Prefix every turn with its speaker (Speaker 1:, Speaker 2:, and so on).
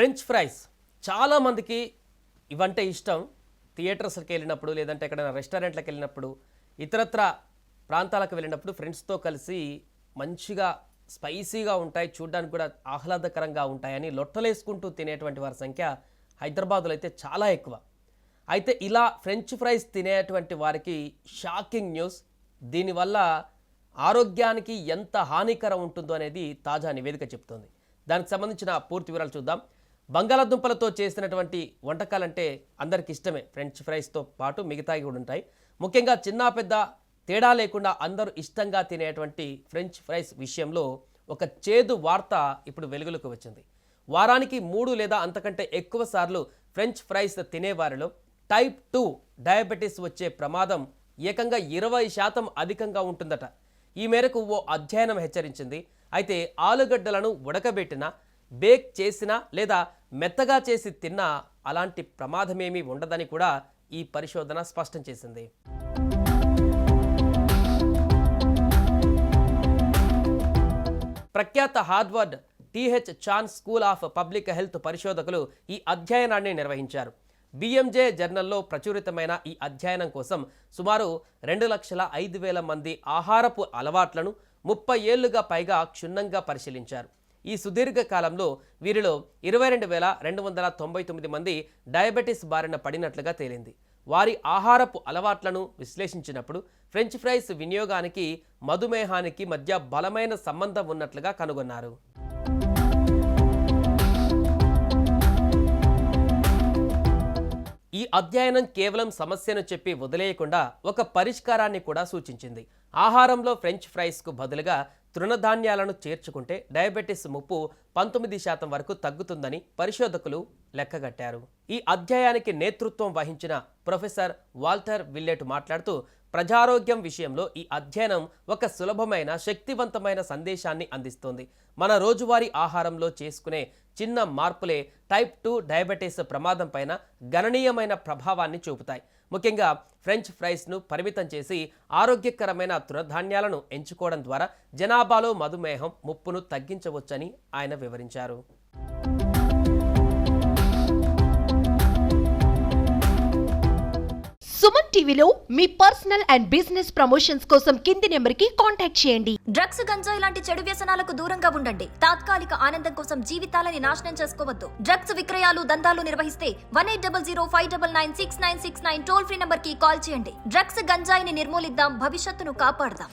Speaker 1: French fries చాలామందికి ఇవంటే ఇష్టం. థియేటర్స్కి వెళ్ళినప్పుడు, లేదంటే ఎక్కడైనా రెస్టారెంట్లకు వెళ్ళినప్పుడు, ఇతరత్ర ప్రాంతాలకు వెళ్ళినప్పుడు ఫ్రెండ్స్తో కలిసి మంచిగా స్పైసీగా ఉంటాయి, చూడడానికి కూడా ఆహ్లాదకరంగా ఉంటాయని లొట్టలేసుకుంటూ తినేటువంటి వారి సంఖ్య హైదరాబాద్లో అయితే చాలా ఎక్కువ. అయితే ఇలా ఫ్రెంచ్ ఫ్రైస్ తినేటువంటి వారికి షాకింగ్ న్యూస్. దీనివల్ల ఆరోగ్యానికి ఎంత హానికరం ఉంటుందో అనేది తాజా నివేదిక చెప్తోంది. దానికి సంబంధించిన పూర్తి వివరాలు చూద్దాం. బంగాళాదుంపలతో చేసినటువంటి వంటకాలంటే అందరికి ఇష్టమే. ఫ్రెంచ్ ఫ్రైస్తో పాటు మిగతాయి కూడా ఉంటాయి. ముఖ్యంగా చిన్న పెద్ద తేడా లేకుండా అందరూ ఇష్టంగా తినేటువంటి ఫ్రెంచ్ ఫ్రైస్ విషయంలో ఒక చేదు వార్త ఇప్పుడు వెలుగులోకి వచ్చింది. వారానికి 3 లేదా అంతకంటే ఎక్కువ సార్లు ఫ్రెంచ్ ఫ్రైస్ తినేవారిలో టైప్ 2 డయాబెటీస్ వచ్చే ప్రమాదం ఏకంగా 20% అధికంగా ఉంటుందట. ఈ మేరకు ఓ అధ్యయనం హెచ్చరించింది. అయితే ఆలుగడ్డలను ఉడకబెట్టినా, బేక్ చేసినా లేదా మెత్తగా చేసి తిన్నా అలాంటి ప్రమాదమేమీ ఉండదని కూడా ఈ పరిశోధన స్పష్టం చేసింది. ప్రఖ్యాత Harvard TH Chan school of public health పరిశోధకులు ఈ అధ్యయనాన్ని నిర్వహించారు. బిఎంజే జర్నల్లో ప్రచురితమైన ఈ అధ్యయనం కోసం సుమారు 2,05,000 మంది ఆహారపు అలవాట్లను 30 ఏళ్లుగా పైగా క్షుణ్ణంగా పరిశీలించారు. ఈ సుదీర్ఘ కాలంలో వీరిలో 22,299 మంది డయాబెటీస్ బారిన పడినట్లుగా తేలింది. వారి ఆహారపు అలవాట్లను విశ్లేషించినప్పుడు ఫ్రెంచ్ ఫ్రైస్ వినియోగానికి మధుమేహానికి మధ్య బలమైన సంబంధం ఉన్నట్లుగా కనుగొన్నారు. ఈ అధ్యయనం కేవలం సమస్యను చెప్పి వదిలేయకుండా ఒక పరిష్కారాన్ని కూడా సూచించింది. ఆహారంలో ఫ్రెంచ్ ఫ్రైస్కు బదులుగా తృణధాన్యాలను చేర్చుకుంటే డయాబెటీస్ ముప్పు 19% వరకు తగ్గుతుందని పరిశోధకులు లెక్కగట్టారు. ఈ అధ్యయనానికి నేతృత్వం వహించిన ప్రొఫెసర్ వాల్టర్ విల్లెట్ మాట్లాడుతూ, ప్రజారోగ్యం విషయంలో ఈ అధ్యయనం ఒక సులభమైన, శక్తివంతమైన సందేశాన్ని అందిస్తోంది. మన రోజువారీ ఆహారంలో చేసుకునే చిన్న మార్పులే టైప్ 2 డయాబెటీస్ ప్రమాదం పైన గణనీయమైన ప్రభావాన్ని చూపుతాయి. ముఖ్యంగా ఫ్రెంచ్ ఫ్రైస్ను పరిమితం చేసి ఆరోగ్యకరమైన తృణధాన్యాలను ఎంచుకోవడం ద్వారా జనాభాలో మధుమేహం ముప్పును తగ్గించవచ్చని ఆయన వివరించారు.
Speaker 2: సుమన్ టీవీలో మీ పర్సనల్ అండ్ బిజినెస్ ప్రమోషన్స్ కోసం కింది నెంబర్కి కాంటాక్ట్ చేయండి.
Speaker 3: డ్రగ్స్, గంజాయి లాంటి చెడు వ్యసనాలకు దూరంగా ఉండండి. తాత్కాలిక ఆనందం కోసం జీవితాలని నాశనం చేసుకోవద్దు. డ్రగ్స్ విక్రయాలు, దందాలు నిర్వహిస్తే 180059969969 టోల్ ఫ్రీ నంబర్ కి కాల్ చేయండి. డ్రగ్స్, గంజాయిని నిర్మూలిద్దాం, భవిష్యత్తును కాపాడదాం.